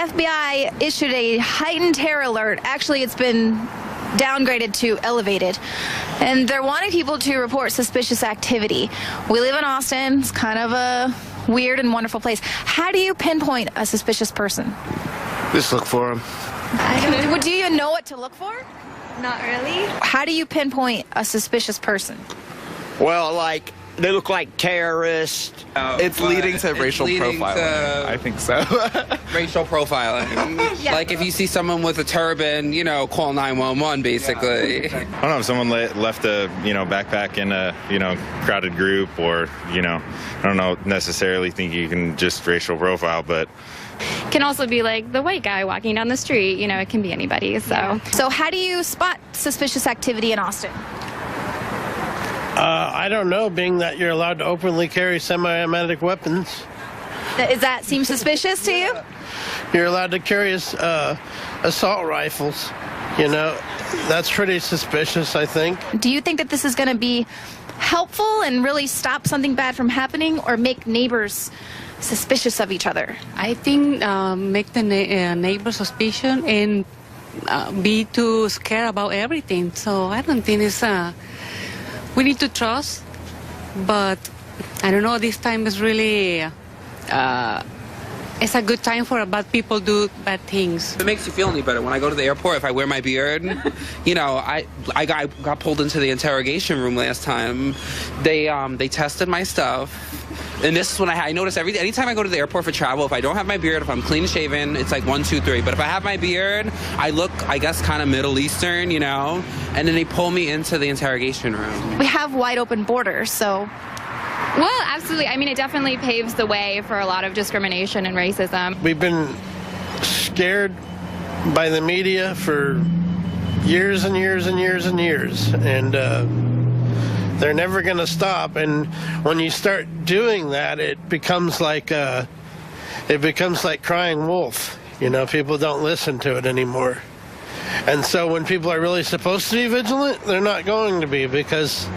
FBI issued a heightened terror alert. Actually, it's been downgraded to elevated. And they're wanting people to report suspicious activity. We live in Austin. It's kind of a weird and wonderful place. How do you pinpoint a suspicious person? Just look for them. Do you know what to look for? Not really. How do you pinpoint a suspicious person? Well, like, they look like terrorists. It's leading to racial profiling. I think so. Racial profiling. Yeah. Like if you see someone with a turban, you know, call 911 basically. I don't know if someone left a, backpack in a, crowded group, or, I don't know, necessarily think you can just racial profile, but Can also be like the white guy walking down the street. You know, it can be anybody. So how do you spot suspicious activity in Austin? I don't know, being that you're allowed to openly carry semi-automatic weapons. Does that seem suspicious to you? You're allowed to carry assault rifles. That's pretty suspicious, I think. Do you think that this is going to be helpful and really stop something bad from happening, or make neighbors suspicious of each other? I think make the neighbor suspicion and be too scared about everything. So I don't think it's we need to trust, but I don't know, this time is really it's a good time for bad people do bad things. If it makes you feel any better, when I go to the airport, if I wear my beard, I got pulled into the interrogation room last time. They tested my stuff. And this is when I notice anytime I go to the airport for travel, if I don't have my beard, if I'm clean shaven, it's like 1, 2, 3. But if I have my beard, I look, I guess, kind of Middle Eastern, And then they pull me into the interrogation room. We have wide open borders, so. Well, absolutely. I mean, it definitely paves the way for a lot of discrimination and racism. We've been scared by the media for years and years and years and years, and they're never going to stop. And when you start doing that, it becomes like crying wolf. People don't listen to it anymore. And so when people are really supposed to be vigilant, they're not going to be, because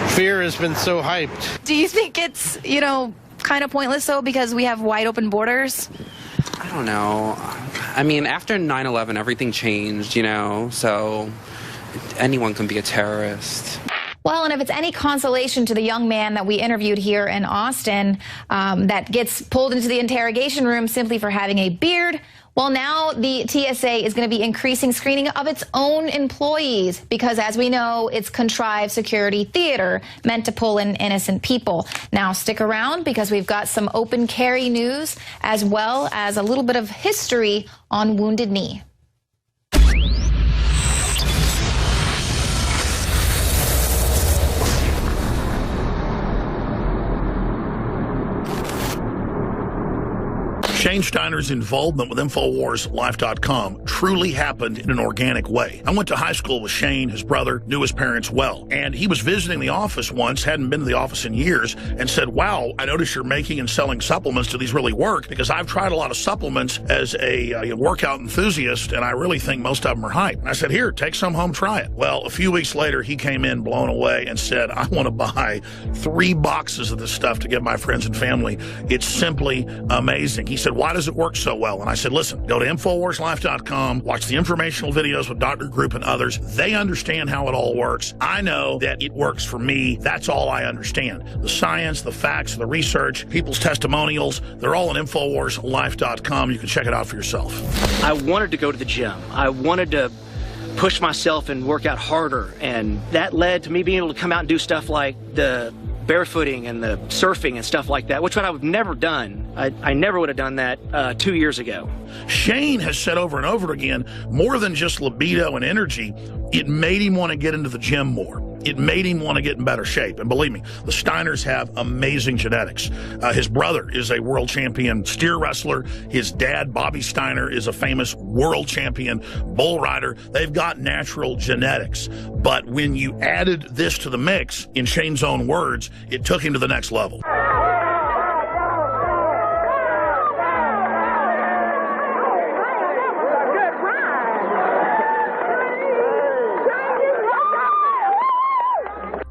fear has been so hyped. Do you think it's, kind of pointless, though, because we have wide open borders? I don't know. I mean, after 9/11, everything changed, So anyone can be a terrorist. Well, and if it's any consolation to the young man that we interviewed here in Austin that gets pulled into the interrogation room simply for having a beard, well, now the TSA is going to be increasing screening of its own employees because, as we know, it's contrived security theater meant to pull in innocent people. Now, stick around because we've got some open carry news as well as a little bit of history on Wounded Knee. Shane Steiner's involvement with InfoWarsLife.com truly happened in an organic way. I went to high school with Shane, his brother, knew his parents well, and he was visiting the office once, hadn't been to the office in years, and said, wow, I notice you're making and selling supplements. Do these really work? Because I've tried a lot of supplements as a workout enthusiast, and I really think most of them are hype. And I said, here, take some home, try it. Well, a few weeks later, he came in blown away and said, I want to buy 3 boxes of this stuff to give my friends and family. It's simply amazing. He said, why does it work so well? And I said, listen, go to InfoWarsLife.com, watch the informational videos with Dr. Group and others. They understand how it all works. I know that it works for me. That's all I understand. The science, the facts, the research, people's testimonials, they're all on InfoWarsLife.com. You can check it out for yourself. I wanted to go to the gym. I wanted to push myself and work out harder. And that led to me being able to come out and do stuff like the barefooting and the surfing and stuff like that, which I've never done. I never would have done that 2 years ago. Shane has said over and over again, more than just libido and energy, it made him want to get into the gym more. It made him want to get in better shape. And believe me, the Steiners have amazing genetics. His brother is a world champion steer wrestler. His dad, Bobby Steiner, is a famous world champion bull rider. They've got natural genetics. But when you added this to the mix, in Shane's own words, it took him to the next level.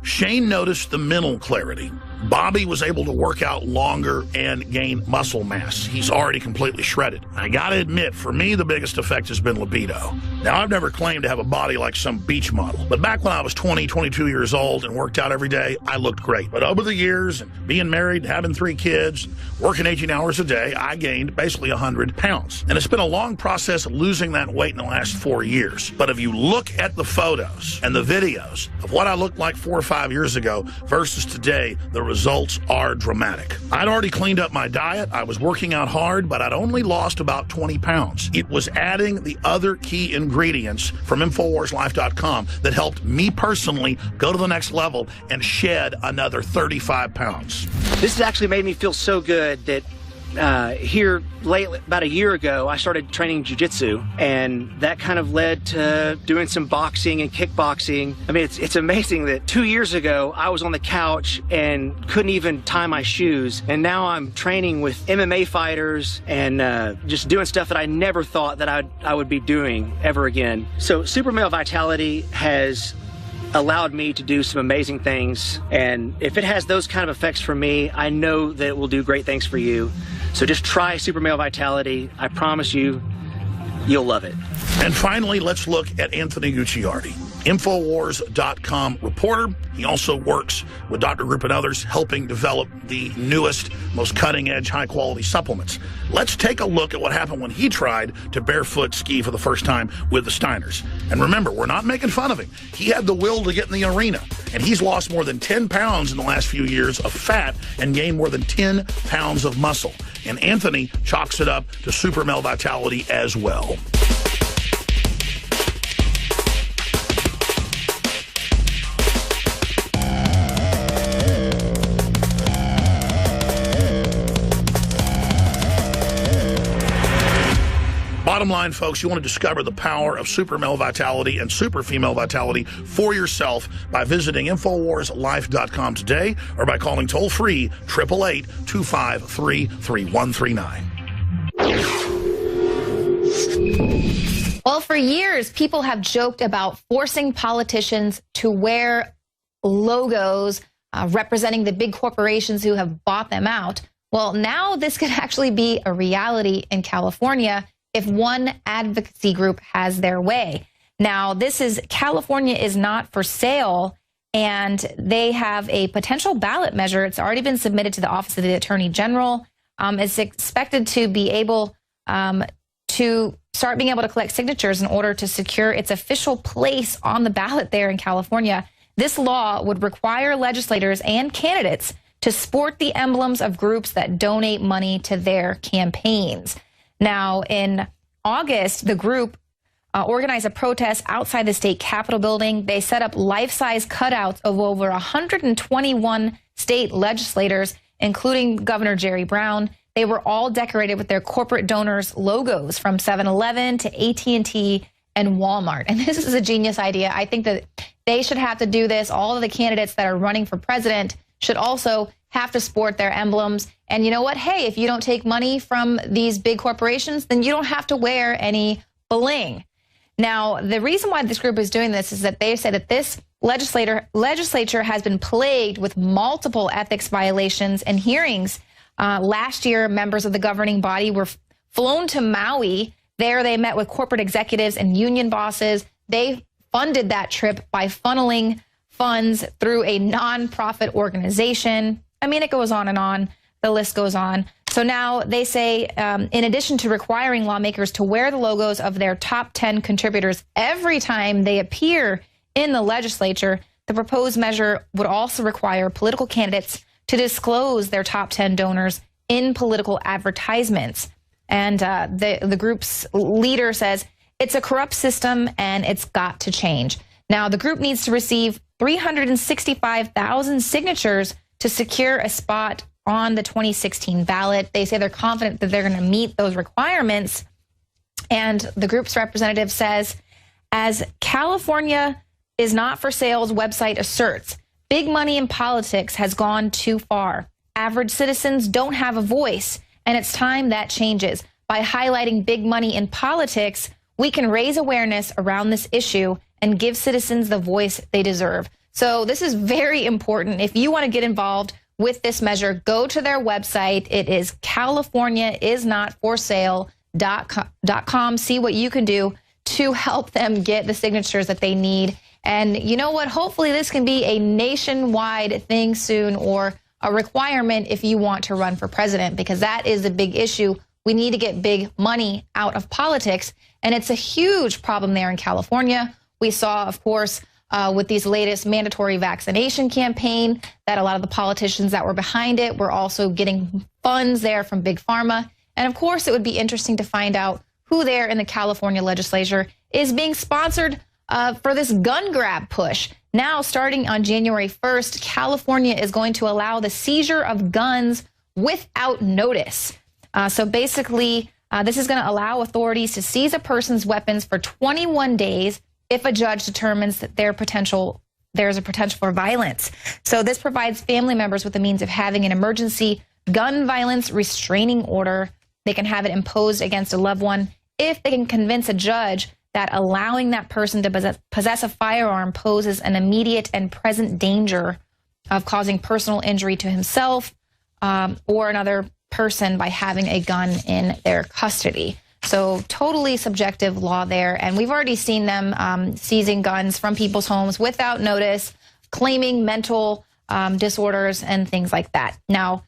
Shane noticed the mental clarity. Bobby was able to work out longer and gain muscle mass. He's already completely shredded. I gotta admit, for me, the biggest effect has been libido. Now, I've never claimed to have a body like some beach model, but back when I was 20, 22 years old and worked out every day, I looked great. But over the years, and being married, having 3 kids, working 18 hours a day, I gained basically 100 pounds. And it's been a long process losing that weight in the last 4 years. But if you look at the photos and the videos of what I looked like 4 or 5 years ago versus today, the results are dramatic. I'd already cleaned up my diet. I was working out hard, but I'd only lost about 20 pounds. It was adding the other key ingredients from InfoWarsLife.com that helped me personally go to the next level and shed another 35 pounds. This has actually made me feel so good that here lately, about a year ago, I started training jiu-jitsu, and that kind of led to doing some boxing and kickboxing. I mean, it's amazing that 2 years ago I was on the couch and couldn't even tie my shoes, and now I'm training with MMA fighters and just doing stuff that I never thought that I would be doing ever again. So Super Male Vitality has allowed me to do some amazing things, and if it has those kind of effects for me, I know that it will do great things for you. So just try Super Male Vitality. I promise you, you'll love it. And finally, let's look at Anthony Gucciardi, InfoWars.com reporter. He also works with Dr. Group and others, helping develop the newest, most cutting-edge, high-quality supplements. Let's take a look at what happened when he tried to barefoot ski for the first time with the Steiners. And remember, we're not making fun of him. He had the will to get in the arena, and he's lost more than 10 pounds in the last few years of fat and gained more than 10 pounds of muscle. And Anthony chalks it up to Super Male Vitality as well. Bottom line, folks, you want to discover the power of Super Male Vitality and Super Female Vitality for yourself by visiting InfoWarsLife.com today or by calling toll-free 888-253-3139. Well, for years, people have joked about forcing politicians to wear logos representing the big corporations who have bought them out. Well, now this could actually be a reality in California if one advocacy group has their way. Now, California is not for sale, and they have a potential ballot measure. It's already been submitted to the Office of the Attorney General. It's expected to be able to start being able to collect signatures in order to secure its official place on the ballot there in California. This law would require legislators and candidates to sport the emblems of groups that donate money to their campaigns. Now, in August, the group organized a protest outside the state capitol building. They set up life-size cutouts of over 121 state legislators, including Governor Jerry Brown. They were all decorated with their corporate donors' logos from 7-Eleven to AT&T and Walmart. And this is a genius idea. I think that they should have to do this. All of the candidates that are running for president should also have to sport their emblems. And you know what? Hey, if you don't take money from these big corporations, then you don't have to wear any bling. Now, the reason why this group is doing this is that they say that this legislature has been plagued with multiple ethics violations and hearings. Last year, members of the governing body were flown to Maui. There, they met with corporate executives and union bosses. They funded that trip by funneling funds through a nonprofit organization. I mean, it goes on and on. The list goes on. So now they say, in addition to requiring lawmakers to wear the logos of their top 10 contributors every time they appear in the legislature, the proposed measure would also require political candidates to disclose their top 10 donors in political advertisements. And the group's leader says, it's a corrupt system and it's got to change. Now, the group needs to receive 365,000 signatures to secure a spot on the 2016 ballot. They say they're confident that they're going to meet those requirements. And the group's representative says, as California is not for sale's website asserts, big money in politics has gone too far. Average citizens don't have a voice, and it's time that changes. By highlighting big money in politics, we can raise awareness around this issue and give citizens the voice they deserve. So this is very important. If you want to get involved with this measure, go to their website. It is CaliforniaIsNotForSale.com. See what you can do to help them get the signatures that they need. And you know what? Hopefully this can be a nationwide thing soon, or a requirement if you want to run for president, because that is a big issue. We need to get big money out of politics, and it's a huge problem there in California. We saw, of course, with these latest mandatory vaccination campaign, that a lot of the politicians that were behind it were also getting funds there from Big Pharma. And of course, it would be interesting to find out who there in the California legislature is being sponsored for this gun grab push. Now, starting on January 1st, California is going to allow the seizure of guns without notice. So basically, this is going to allow authorities to seize a person's weapons for 21 days if a judge determines that there's a potential for violence. So this provides family members with the means of having an emergency gun violence restraining order. They can have it imposed against a loved one if they can convince a judge that allowing that person to possess a firearm poses an immediate and present danger of causing personal injury to himself or another person by having a gun in their custody. So totally subjective law there. And we've already seen them seizing guns from people's homes without notice, claiming mental disorders and things like that. Now,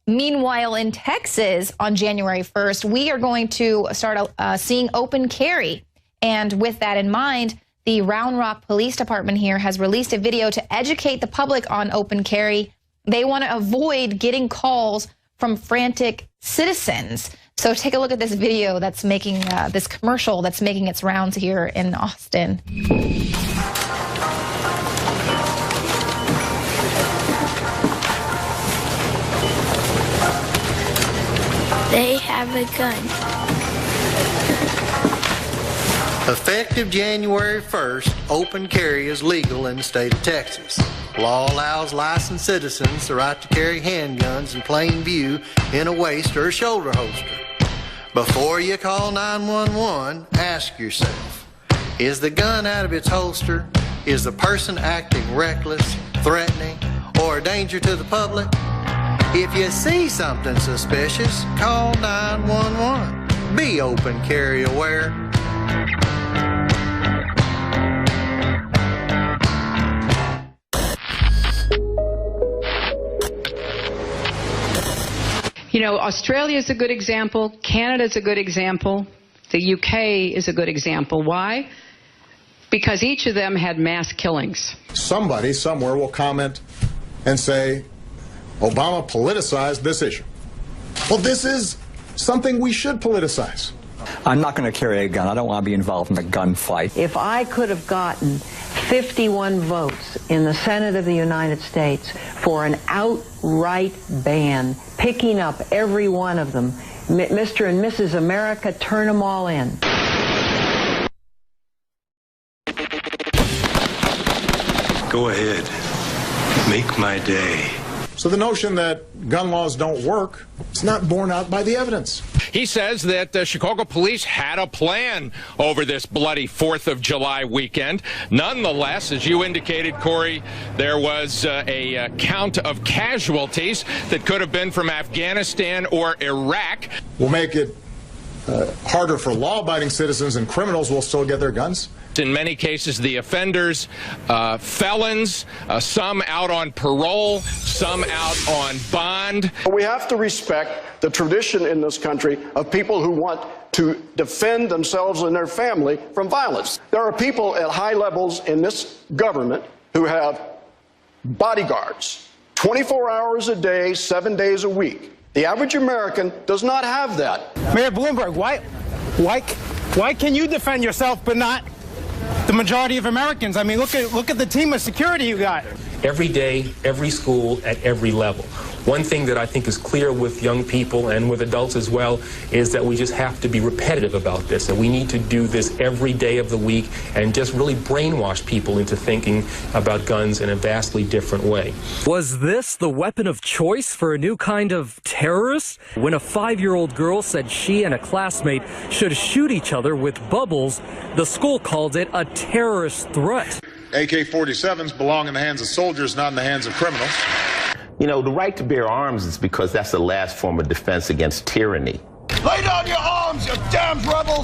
meanwhile, in Texas on January 1st, we are going to start seeing open carry. And with that in mind, the Round Rock Police Department here has released a video to educate the public on open carry. They want to avoid getting calls from frantic citizens. So take a look at this video that's making this commercial that's making its rounds here in Austin. They have a gun. Effective January 1st, open carry is legal in the state of Texas. Law allows licensed citizens the right to carry handguns in plain view in a waist or a shoulder holster. Before you call 911, ask yourself, is the gun out of its holster? Is the person acting reckless, threatening, or a danger to the public? If you see something suspicious, call 911. Be open carry aware. You know, Australia is a good example. Canada is a good example. The UK is a good example. Why? Because each of them had mass killings. Somebody somewhere will comment and say, Obama politicized this issue. Well, this is something we should politicize. I'm not going to carry a gun. I don't want to be involved in a gunfight. If I could have gotten 51 votes in the Senate of the United States for an outright ban, picking up every one of them, Mr. and Mrs. America, turn them all in. Go ahead. Make my day. So the notion that gun laws don't work, it's not borne out by the evidence. He says that Chicago police had a plan over this bloody 4th of July weekend. Nonetheless, as you indicated, Corey, there was a count of casualties that could have been from Afghanistan or Iraq. We'll make it harder for law-abiding citizens, and criminals will still get their guns. In many cases, the offenders, felons, some out on parole, some out on bond. We have to respect the tradition in this country of people who want to defend themselves and their family from violence. There are people at high levels in this government who have bodyguards 24 hours a day, 7 days a week. The average American does not have that. Mayor Bloomberg, why can you defend yourself but not the majority of Americans? I mean, look at the team of security you got. Every day, every school, at every level. One thing that I think is clear with young people and with adults as well is that we just have to be repetitive about this, and we need to do this every day of the week and just really brainwash people into thinking about guns in a vastly different way. Was this the weapon of choice for a new kind of terrorist? When a 5-year-old girl said she and a classmate should shoot each other with bubbles, the school called it a terrorist threat. AK-47s belong in the hands of soldiers, not in the hands of criminals. You know, the right to bear arms is because that's the last form of defense against tyranny. Lay down your arms, you damned rebels!